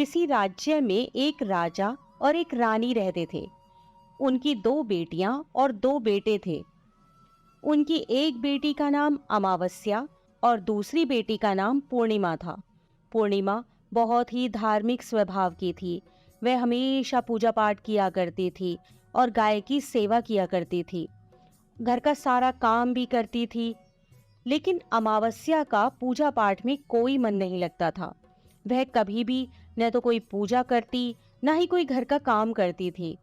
किसी राज्य में एक राजा और एक रानी रहते थे। उनकी दो बेटियां और दो बेटे थे। उनकी एक बेटी का नाम अमावस्या और दूसरी बेटी का नाम पूर्णिमा था। पूर्णिमा बहुत ही धार्मिक स्वभाव की थी। वह हमेशा पूजा पाठ किया करती थी और गाय की सेवा किया करती थी। घर का सारा काम भी करती थी। लेकिन अमावस्या का पूजा पाठ में कोई मन नहीं लगता था। वह कभी भी न तो कोई पूजा करती, न ही कोई घर का काम करती थी।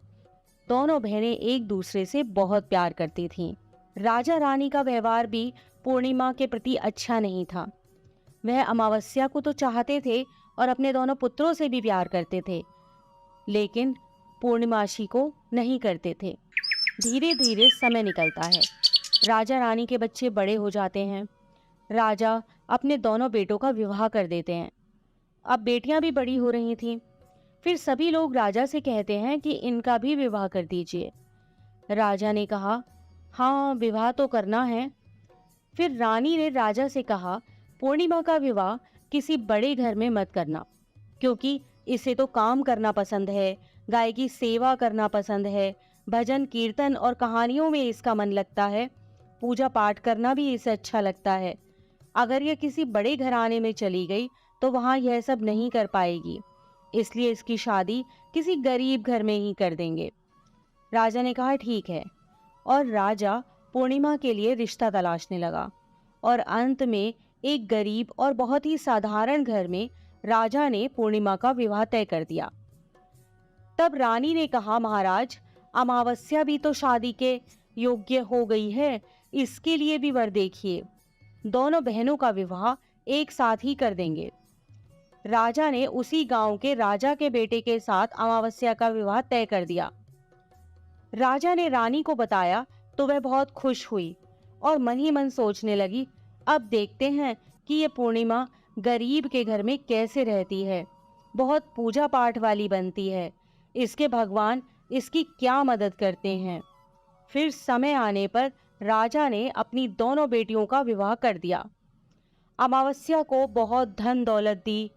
दोनों बहनें एक दूसरे से बहुत प्यार करती थीं। राजा रानी का व्यवहार भी पूर्णिमा के प्रति अच्छा नहीं था। वह अमावस्या को तो चाहते थे और अपने दोनों पुत्रों से भी प्यार करते थे, लेकिन पूर्णिमाशी को नहीं करते थे। धीरे धीरे समय निकलता है। राजा रानी के बच्चे बड़े हो जाते हैं। राजा अपने दोनों बेटों का विवाह कर देते हैं। अब बेटियां भी बड़ी हो रही थीं। फिर सभी लोग राजा से कहते हैं कि इनका भी विवाह कर दीजिए। राजा ने कहा, हाँ, विवाह तो करना है। फिर रानी ने राजा से कहा, पूर्णिमा का विवाह किसी बड़े घर में मत करना, क्योंकि इसे तो काम करना पसंद है, गाय की सेवा करना पसंद है, भजन कीर्तन और कहानियों में इसका मन लगता है, पूजा पाठ करना भी इसे अच्छा लगता है। अगर यह किसी बड़े घराने में चली गई तो वहां यह सब नहीं कर पाएगी, इसलिए इसकी शादी किसी गरीब घर में ही कर देंगे। राजा ने कहा, ठीक है। और राजा पूर्णिमा के लिए रिश्ता तलाशने लगा और अंत में एक गरीब और बहुत ही साधारण घर में राजा ने पूर्णिमा का विवाह तय कर दिया। तब रानी ने कहा, महाराज, अमावस्या भी तो शादी के योग्य हो गई है, इसके लिए भी वर देखिए। दोनों बहनों का विवाह एक साथ ही कर देंगे। राजा ने उसी गांव के राजा के बेटे के साथ अमावस्या का विवाह तय कर दिया। राजा ने रानी को बताया तो वह बहुत खुश हुई और मन ही मन सोचने लगी, अब देखते हैं कि ये पूर्णिमा गरीब के घर में कैसे रहती है। बहुत पूजा पाठ वाली बनती है, इसके भगवान इसकी क्या मदद करते हैं। फिर समय आने पर राजा ने अपनी दोनों बेटियों का विवाह कर दिया। अमावस्या को बहुत धन दौलत दी,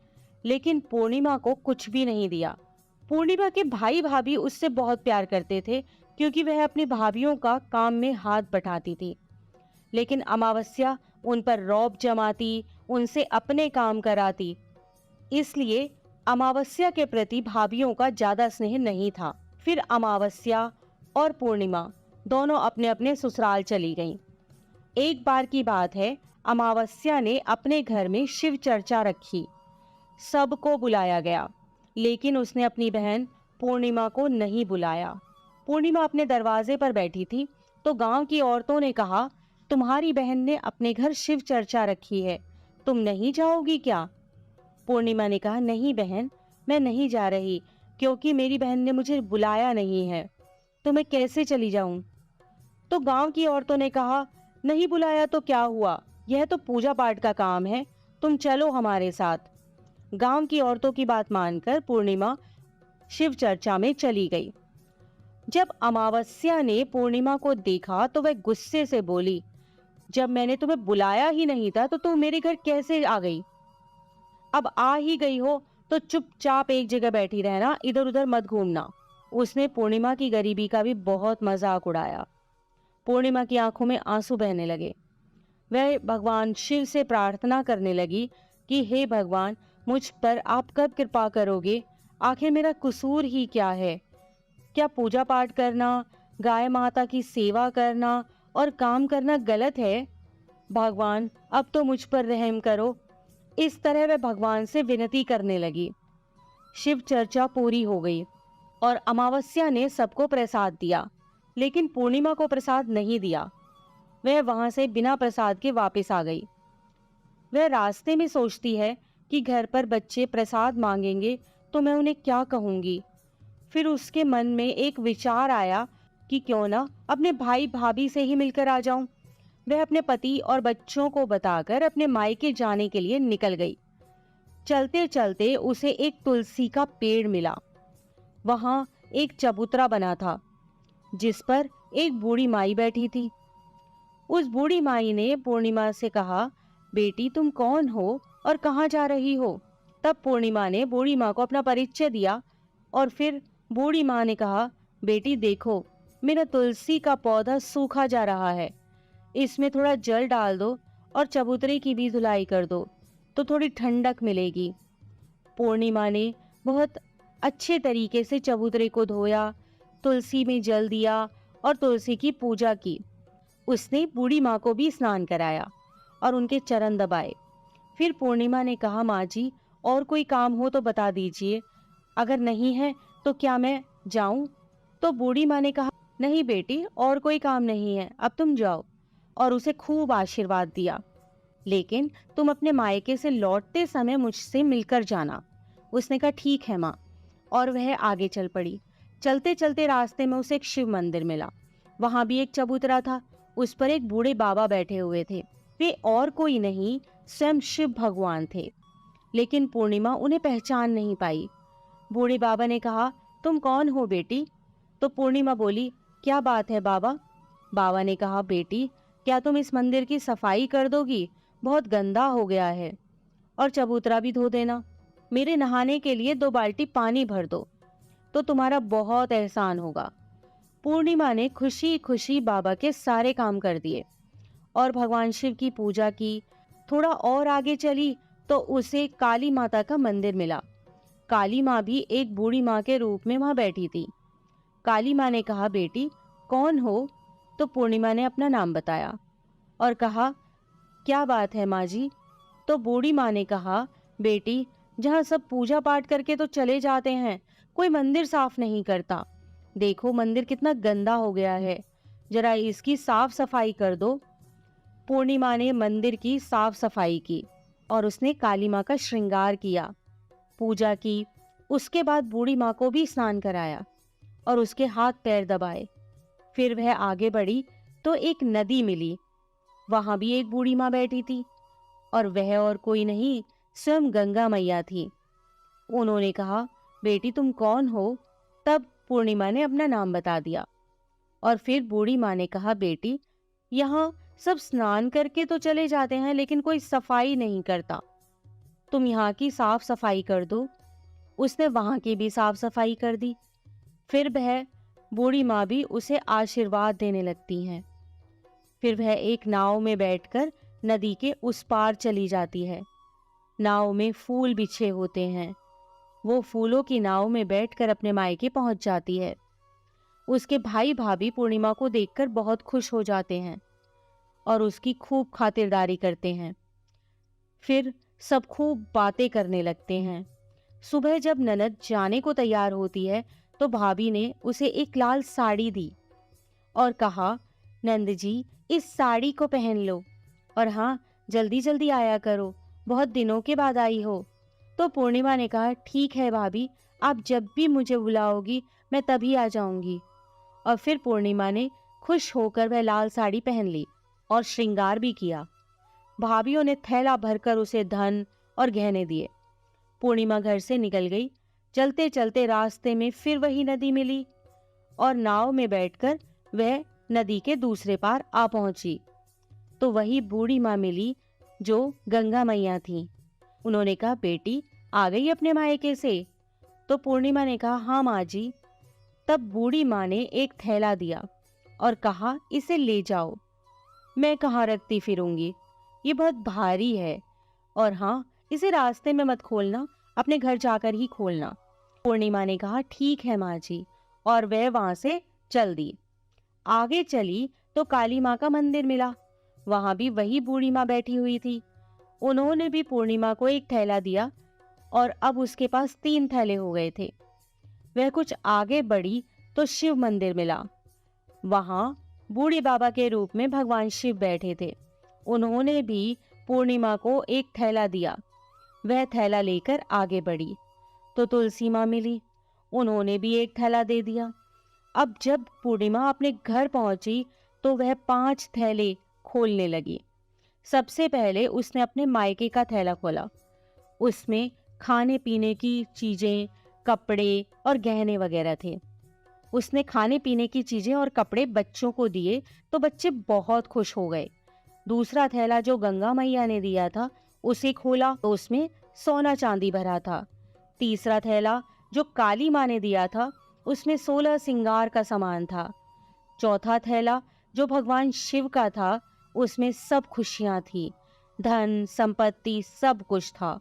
लेकिन पूर्णिमा को कुछ भी नहीं दिया। पूर्णिमा के भाई भाभी उससे बहुत प्यार करते थे, क्योंकि वह अपनी भाभियों का काम में हाथ बटाती थी। लेकिन अमावस्या उन पर रौब जमाती, उनसे अपने काम कराती, इसलिए अमावस्या के प्रति भाभियों का ज्यादा स्नेह नहीं था। फिर अमावस्या और पूर्णिमा दोनों अपने अपने ससुराल चली गईं। एक बार की बात है, अमावस्या ने अपने घर में शिव चर्चा रखी। सबको बुलाया गया, लेकिन उसने अपनी बहन पूर्णिमा को नहीं बुलाया। पूर्णिमा अपने दरवाजे पर बैठी थी तो गांव की औरतों ने कहा, तुम्हारी बहन ने अपने घर शिव चर्चा रखी है, तुम नहीं जाओगी क्या? पूर्णिमा ने कहा, नहीं बहन, मैं नहीं जा रही, क्योंकि मेरी बहन ने मुझे बुलाया नहीं है, तो मैं कैसे चली जाऊं? तो गांव की औरतों ने कहा, नहीं बुलाया तो क्या हुआ, यह तो पूजा पाठ का काम है, तुम चलो हमारे साथ। गांव की औरतों की बात मानकर पूर्णिमा शिव चर्चा में चली गई। जब अमावस्या ने पूर्णिमा को देखा तो वह गुस्से से बोली, जब मैंने तुम्हें बुलाया ही नहीं था तो तुम मेरे घर कैसे आ गई? अब आ ही गई हो तो चुपचाप एक जगह बैठी रहना, इधर उधर मत घूमना। उसने पूर्णिमा की गरीबी का भी बहुत मजाक उड़ाया। पूर्णिमा की आंखों में आंसू बहने लगे। वह भगवान शिव से प्रार्थना करने लगी कि हे भगवान, मुझ पर आप कब कृपा करोगे? आखिर मेरा कसूर ही क्या है? क्या पूजा पाठ करना, गाय माता की सेवा करना और काम करना गलत है? भगवान, अब तो मुझ पर रहम करो। इस तरह वह भगवान से विनती करने लगी। शिव चर्चा पूरी हो गई और अमावस्या ने सबको प्रसाद दिया, लेकिन पूर्णिमा को प्रसाद नहीं दिया। वह वहां से बिना प्रसाद के वापस आ गई। वह रास्ते में सोचती है कि घर पर बच्चे प्रसाद मांगेंगे तो मैं उन्हें क्या कहूंगी। फिर उसके मन में एक विचार आया कि क्यों ना अपने भाई भाभी से ही मिलकर आ जाऊं। वह अपने पति और बच्चों को बताकर अपने मायके जाने के लिए निकल गई। चलते चलते उसे एक तुलसी का पेड़ मिला। वहां एक चबूतरा बना था, जिस पर एक बूढ़ी माई बैठी थी। उस बूढ़ी माई ने पूर्णिमा से कहा, बेटी, तुम कौन हो और कहाँ जा रही हो? तब पूर्णिमा ने बूढ़ी माँ को अपना परिचय दिया और फिर बूढ़ी माँ ने कहा, बेटी देखो, मेरा तुलसी का पौधा सूखा जा रहा है, इसमें थोड़ा जल डाल दो और चबूतरे की भी धुलाई कर दो तो थोड़ी ठंडक मिलेगी। पूर्णिमा ने बहुत अच्छे तरीके से चबूतरे को धोया, तुलसी में जल दिया और तुलसी की पूजा की। उसने बूढ़ी माँ को भी स्नान कराया और उनके चरण दबाए। फिर पूर्णिमा ने कहा, माँ जी, और कोई काम हो तो बता दीजिए, अगर नहीं है तो क्या मैं जाऊं? तो बूढ़ी माँ ने कहा, नहीं बेटी, और कोई काम नहीं है, अब तुम जाओ, और उसे खूब आशीर्वाद दिया। लेकिन तुम अपने मायके से लौटते समय मुझसे मिलकर जाना। उसने कहा, ठीक है माँ, और वह आगे चल पड़ी। चलते चलते रास्ते में उसे एक शिव मंदिर मिला। वहां भी एक चबूतरा था, उस पर एक बूढ़े बाबा बैठे हुए थे। वे और कोई नहीं, स्वयं शिव भगवान थे। लेकिन पूर्णिमा उन्हें पहचान नहीं पाई। बूढ़े बाबा ने कहा, तुम कौन हो बेटी? तो पूर्णिमा बोली, क्या बात है बाबा? बाबा ने कहा, बेटी, क्या तुम इस मंदिर की सफाई कर दोगी? बहुत गंदा हो गया है, और चबूतरा भी धो देना। मेरे नहाने के लिए 2 बाल्टी पानी भर दो, तो तुम्हारा बहुत एहसान होगा। पूर्णिमा ने खुशी खुशी बाबा के सारे काम कर दिए और भगवान शिव की पूजा की। थोड़ा और आगे चली तो उसे काली माता का मंदिर मिला। काली माँ भी एक बूढ़ी माँ के रूप में वहां बैठी थी। काली माँ ने कहा, बेटी कौन हो? तो पूर्णिमा ने अपना नाम बताया और कहा, क्या बात है माँ जी? तो बूढ़ी माँ ने कहा, बेटी, जहाँ सब पूजा पाठ करके तो चले जाते हैं, कोई मंदिर साफ नहीं करता। देखो मंदिर कितना गंदा हो गया है, जरा इसकी साफ सफाई कर दो। पूर्णिमा ने मंदिर की साफ सफाई की और उसने काली माँ का श्रृंगार किया, पूजा की। उसके बाद बूढ़ी माँ को भी स्नान कराया और उसके हाथ पैर दबाए। फिर वह आगे बढ़ी तो एक नदी मिली। वहां भी एक बूढ़ी माँ बैठी थी और वह और कोई नहीं, स्वयं गंगा मैया थी। उन्होंने कहा, बेटी तुम कौन हो? तब पूर्णिमा ने अपना नाम बता दिया और फिर बूढ़ी माँ ने कहा, बेटी, यहाँ सब स्नान करके तो चले जाते हैं लेकिन कोई सफाई नहीं करता, तुम यहाँ की साफ सफाई कर दो। उसने वहां की भी साफ सफाई कर दी। फिर वह बूढ़ी माँ भी उसे आशीर्वाद देने लगती हैं। फिर वह एक नाव में बैठकर नदी के उस पार चली जाती है। नाव में फूल बिछे होते हैं। वो फूलों की नाव में बैठकर अपने मायके पहुंच जाती है। उसके भाई भाभी पूर्णिमा को देखकर बहुत खुश हो जाते हैं और उसकी खूब खातिरदारी करते हैं। फिर सब खूब बातें करने लगते हैं। सुबह जब ननद जाने को तैयार होती है तो भाभी ने उसे एक लाल साड़ी दी और कहा, नंद जी, इस साड़ी को पहन लो और हाँ, जल्दी जल्दी आया करो, बहुत दिनों के बाद आई हो। तो पूर्णिमा ने कहा, ठीक है भाभी, आप जब भी मुझे बुलाओगी मैं तभी आ जाऊंगी। और फिर पूर्णिमा ने खुश होकर वह लाल साड़ी पहन ली और श्रृंगार भी किया। भाभीयों ने थैला भरकर उसे धन और गहने दिए। पूर्णिमा घर से निकल गई। चलते चलते रास्ते में फिर वही नदी मिली और नाव में बैठकर वह नदी के दूसरे पार आ पहुंची तो वही बूढ़ी माँ मिली जो गंगा मैया थी। उन्होंने कहा, बेटी आ गई अपने मायके से? तो पूर्णिमा ने कहा, हाँ माँ जी। तब बूढ़ी माँ ने एक थैला दिया और कहा, इसे ले जाओ, मैं कहाँ रखती फिरूंगी, ये बहुत भारी है, और हाँ, इसे रास्ते में मत खोलना, अपने घर जाकर ही खोलना। पूर्णिमा ने कहा, ठीक है माँ जी, और वह वहां से चल दी। आगे चली तो काली माँ का मंदिर मिला। वहां भी वही बूढ़ी माँ बैठी हुई थी। उन्होंने भी पूर्णिमा को एक थैला दिया और अब उसके पास 3 थैले हो गए थे। वह कुछ आगे बढ़ी तो शिव मंदिर मिला। वहां बूढ़े बाबा के रूप में भगवान शिव बैठे थे। उन्होंने भी पूर्णिमा को एक थैला दिया। वह थैला लेकर आगे बढ़ी तो तुलसी माँ मिली। उन्होंने भी एक थैला दे दिया। अब जब पूर्णिमा अपने घर पहुंची तो वह 5 थैले खोलने लगी। सबसे पहले उसने अपने मायके का थैला खोला। उसमें खाने पीने की चीजें, कपड़े और गहने वगैरह थे। उसने खाने पीने की चीजें और कपड़े बच्चों को दिए तो बच्चे बहुत खुश हो गए। दूसरा थैला जो गंगा मैया ने दिया था उसे खोला तो उसमें सोना चांदी भरा था। तीसरा थैला जो काली माँ ने दिया था, उसमें 16 सिंगार का सामान था। चौथा थैला जो भगवान शिव का था, उसमें सब खुशियां थी, धन संपत्ति सब कुछ था।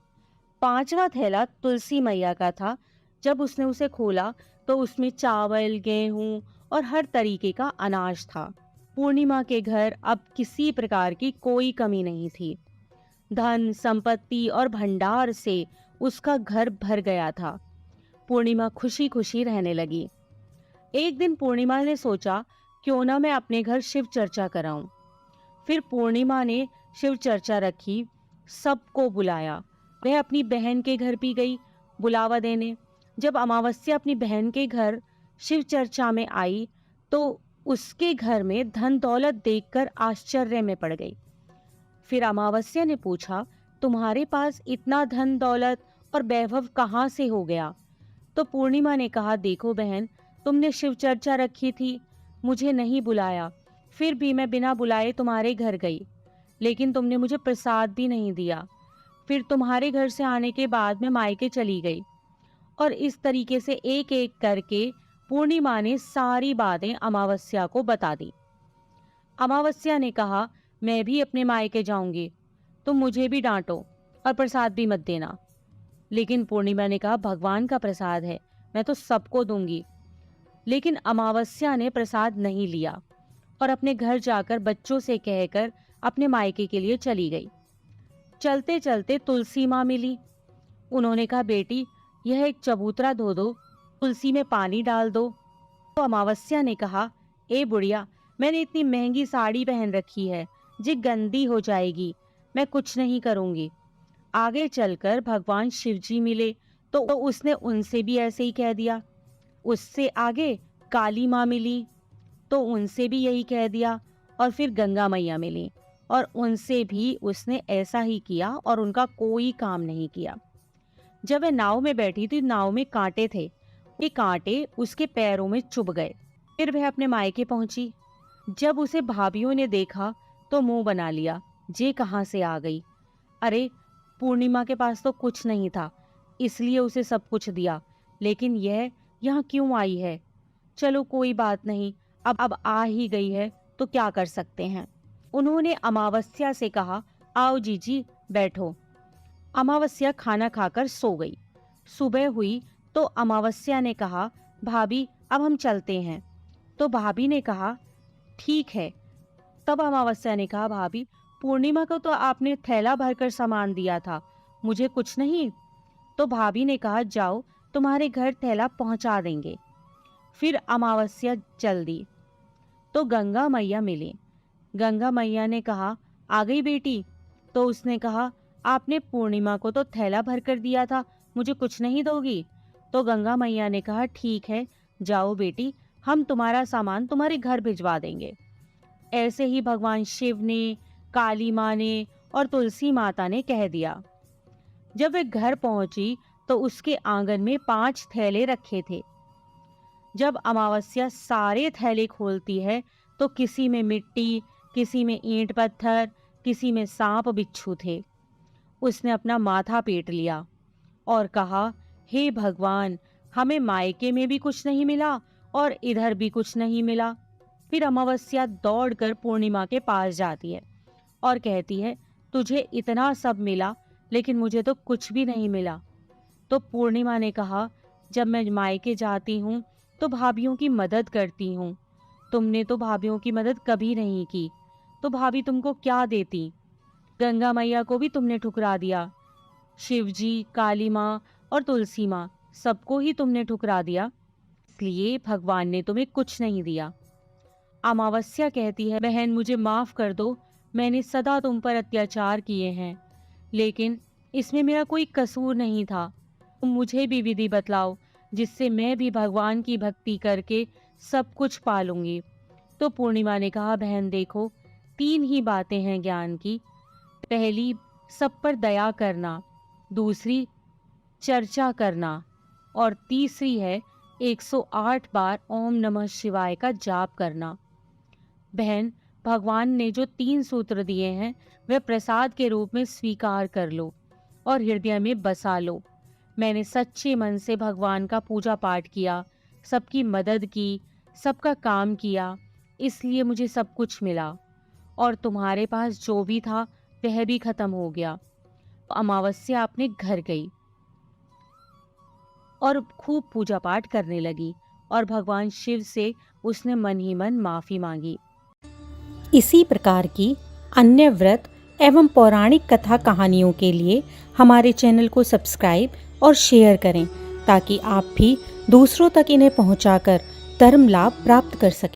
पांचवा थैला तुलसी मैया का था। जब उसने उसे खोला तो उसमें चावल, गेहूं और हर तरीके का अनाज था। पूर्णिमा के घर अब किसी प्रकार की कोई कमी नहीं थी। धन संपत्ति और भंडार से उसका घर भर गया था। पूर्णिमा खुशी खुशी रहने लगी। एक दिन पूर्णिमा ने सोचा, क्यों ना मैं अपने घर शिव चर्चा कराऊं। फिर पूर्णिमा ने शिव चर्चा रखी, सबको बुलाया। वह अपनी बहन के घर भी गई बुलावा देने। जब अमावस्या अपनी बहन के घर शिव चर्चा में आई तो उसके घर में धन दौलत देखकर आश्चर्य में पड़ गई। फिर अमावस्या ने पूछा, तुम्हारे पास इतना धन दौलत और वैभव कहाँ से हो गया? तो पूर्णिमा ने कहा, देखो बहन, तुमने शिव चर्चा रखी थी, मुझे नहीं बुलाया, फिर भी मैं बिना बुलाए तुम्हारे घर गई, लेकिन तुमने मुझे प्रसाद भी नहीं दिया। फिर तुम्हारे घर से आने के बाद मैं मायके चली गई। और इस तरीके से एक एक करके पूर्णिमा ने सारी बातें अमावस्या को बता दी। अमावस्या ने कहा, मैं भी अपने मायके जाऊंगी, तुम मुझे भी डांटो और प्रसाद भी मत देना। लेकिन पूर्णिमा ने कहा, भगवान का प्रसाद है, मैं तो सबको दूंगी। लेकिन अमावस्या ने प्रसाद नहीं लिया और अपने घर जाकर बच्चों से कहकर अपने मायके के लिए चली गई। चलते चलते तुलसी माँ मिली। उन्होंने कहा, बेटी, यह एक चबूतरा धो दो, तुलसी में पानी डाल दो। तो अमावस्या ने कहा, ए बुढ़िया, मैंने इतनी महंगी साड़ी पहन रखी है, जी गंदी हो जाएगी, मैं कुछ नहीं करूंगी। आगे चलकर भगवान शिवजी मिले तो उसने उनसे भी ऐसे ही कह दिया। उससे आगे काली माँ मिली तो उनसे भी यही कह दिया। और फिर गंगा मैया मिली और उनसे भी उसने ऐसा ही किया और उनका कोई काम नहीं किया। जब वह नाव में बैठी थी, नाव में कांटे थे, ये कांटे उसके पैरों में चुभ गए। फिर वह अपने मायके पहुंची। जब उसे भाभीियों ने देखा तो मुंह बना लिया, जे कहाँ से आ गई। अरे, पूर्णिमा के पास तो कुछ नहीं था, इसलिए उसे सब कुछ दिया, लेकिन यह यहाँ क्यों आई है? चलो कोई बात नहीं, अब आ ही गई है तो क्या कर सकते हैं। उन्होंने अमावस्या से कहा, आओ जीजी बैठो। अमावस्या खाना खाकर सो गई। सुबह हुई तो अमावस्या ने कहा, भाभी अब हम चलते हैं। तो भाभी ने कहा, ठीक है। तब अमावस्या ने कहा, भाभी, पूर्णिमा को तो आपने थैला भरकर सामान दिया था, मुझे कुछ नहीं। तो भाभी ने कहा, जाओ, तुम्हारे घर थैला पहुंचा देंगे। फिर अमावस्या चल दी तो गंगा मैया मिली। गंगा मैया ने कहा, आ गई बेटी? तो उसने कहा, आपने पूर्णिमा को तो थैला भरकर दिया था, मुझे कुछ नहीं दोगी? तो गंगा मैया ने कहा, ठीक है, जाओ बेटी, हम तुम्हारा सामान तुम्हारे घर भिजवा देंगे। ऐसे ही भगवान शिव ने, काली माँ ने और तुलसी माता ने कह दिया। जब वे घर पहुंची तो उसके आंगन में 5 थैले रखे थे। जब अमावस्या सारे थैले खोलती है तो किसी में मिट्टी, किसी में ईंट पत्थर, किसी में सांप बिच्छू थे। उसने अपना माथा पीट लिया और कहा, हे भगवान, हमें मायके में भी कुछ नहीं मिला और इधर भी कुछ नहीं मिला। फिर अमावस्या दौड़कर पूर्णिमा के पास जाती है और कहती है, तुझे इतना सब मिला लेकिन मुझे तो कुछ भी नहीं मिला। तो पूर्णिमा ने कहा, जब मैं मायके जाती हूँ तो भाभीियों की मदद करती हूँ, तुमने तो भाभीियों की मदद कभी नहीं की, तो भाभी तुमको क्या देती? गंगा मैया को भी तुमने ठुकरा दिया, शिवजी, काली माँ और तुलसी माँ, सबको ही तुमने ठुकरा दिया, इसलिए भगवान ने तुम्हें कुछ नहीं दिया। अमावस्या कहती है, बहन मुझे माफ कर दो, मैंने सदा तुम पर अत्याचार किए हैं, लेकिन इसमें मेरा कोई कसूर नहीं था। तुम मुझे भी विधि बतलाओ जिससे मैं भी भगवान की भक्ति करके सब कुछ पालूंगी। तो पूर्णिमा ने कहा, बहन देखो, 3 ही बातें हैं ज्ञान की। पहली, सब पर दया करना, दूसरी, चर्चा करना, और तीसरी है 108 बार ओम नमः शिवाय का जाप करना। बहन, भगवान ने जो 3 सूत्र दिए हैं वह प्रसाद के रूप में स्वीकार कर लो और हृदय में बसा लो। मैंने सच्चे मन से भगवान का पूजा पाठ किया, सबकी मदद की, सबका काम किया, इसलिए मुझे सब कुछ मिला। और तुम्हारे पास जो भी था वह भी खत्म हो गया। अमावस्या अपने घर गई और खूब पूजा पाठ करने लगी और भगवान शिव से उसने मन ही मन माफ़ी मांगी। इसी प्रकार की अन्य व्रत एवं पौराणिक कथा कहानियों के लिए हमारे चैनल को सब्सक्राइब और शेयर करें ताकि आप भी दूसरों तक इन्हें पहुंचाकर धर्म लाभ प्राप्त कर सकें।